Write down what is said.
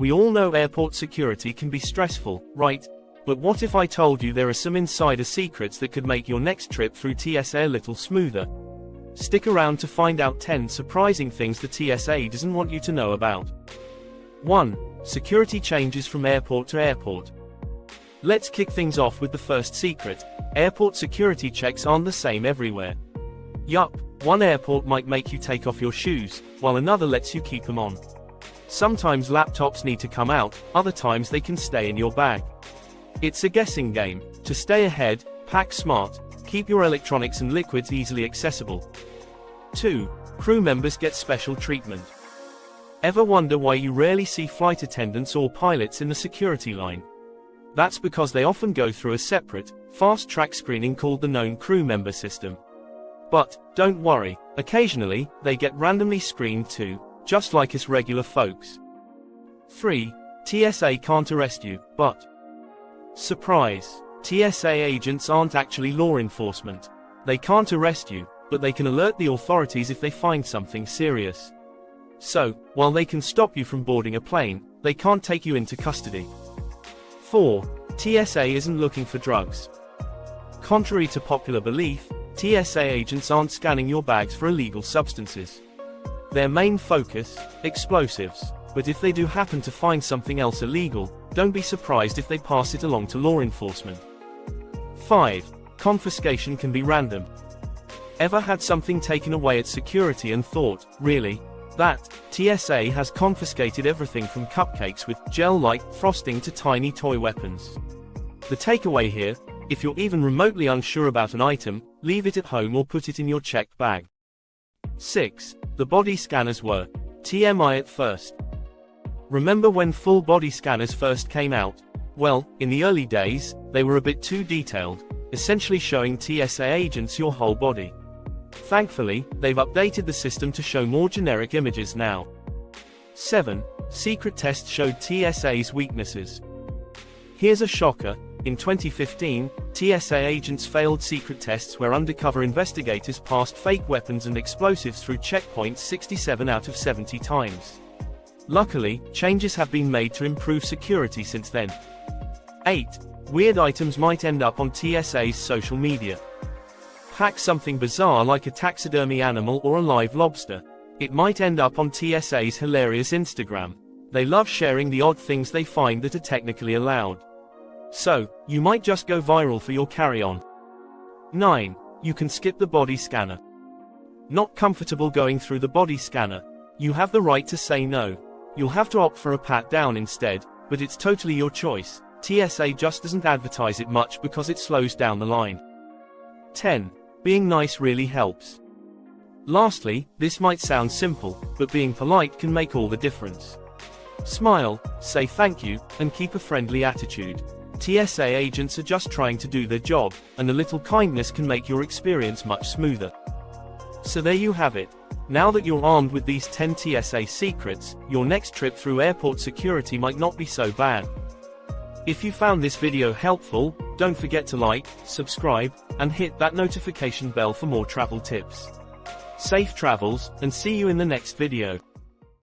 We all know airport security can be stressful, right? But what if I told you there are some insider secrets that could make your next trip through TSA a little smoother? Stick around to find out 10 surprising things the TSA doesn't want you to know about. 1. Security changes from airport to airport. Let's kick things off with the first secret. Airport security checks aren't the same everywhere. Yup, one airport might make you take off your shoes, while another lets you keep them on. Sometimes laptops need to come out, other times they can stay in your bag. It's a guessing game. To stay ahead, pack smart, keep your electronics and liquids easily accessible. 2. Crew members get special treatment. Ever wonder why you rarely see flight attendants or pilots in the security line? That's because they often go through a separate, fast-track screening called the Known Crew Member System. But, don't worry, occasionally, they get randomly screened too, just like us regular folks. 3. TSA can't arrest you, but... Surprise! TSA agents aren't actually law enforcement. They can't arrest you, but they can alert the authorities if they find something serious. So, while they can stop you from boarding a plane, they can't take you into custody. 4. TSA isn't looking for drugs. Contrary to popular belief, TSA agents aren't scanning your bags for illegal substances. Their main focus, explosives. But if they do happen to find something else illegal, don't be surprised if they pass it along to law enforcement. 5. Confiscation can be random. Ever had something taken away at security and thought, really? That? TSA has confiscated everything from cupcakes with gel-like frosting to tiny toy weapons. The takeaway here, if you're even remotely unsure about an item, leave it at home or put it in your checked bag. 6. The body scanners were TMI at first. Remember when full body scanners first came out? Well, in the early days, they were a bit too detailed, essentially showing TSA agents your whole body. Thankfully, they've updated the system to show more generic images now. 7. Secret tests showed TSA's weaknesses. Here's a shocker. In 2015, TSA agents failed secret tests where undercover investigators passed fake weapons and explosives through checkpoints 67 out of 70 times. Luckily, changes have been made to improve security since then. 8. Weird items might end up on TSA's social media. Pack something bizarre like a taxidermy animal or a live lobster. It might end up on TSA's hilarious Instagram. They love sharing the odd things they find that are technically allowed. So, you might just go viral for your carry-on. 9. You can skip the body scanner. Not comfortable going through the body scanner? You have the right to say no. You'll have to opt for a pat-down instead, but it's totally your choice. TSA just doesn't advertise it much because it slows down the line. 10. Being nice really helps. Lastly, this might sound simple, but being polite can make all the difference. Smile, say thank you, and keep a friendly attitude. TSA agents are just trying to do their job, and a little kindness can make your experience much smoother. So there you have it. Now that you're armed with these 10 TSA secrets, your next trip through airport security might not be so bad. If you found this video helpful, don't forget to like, subscribe, and hit that notification bell for more travel tips. Safe travels, and see you in the next video.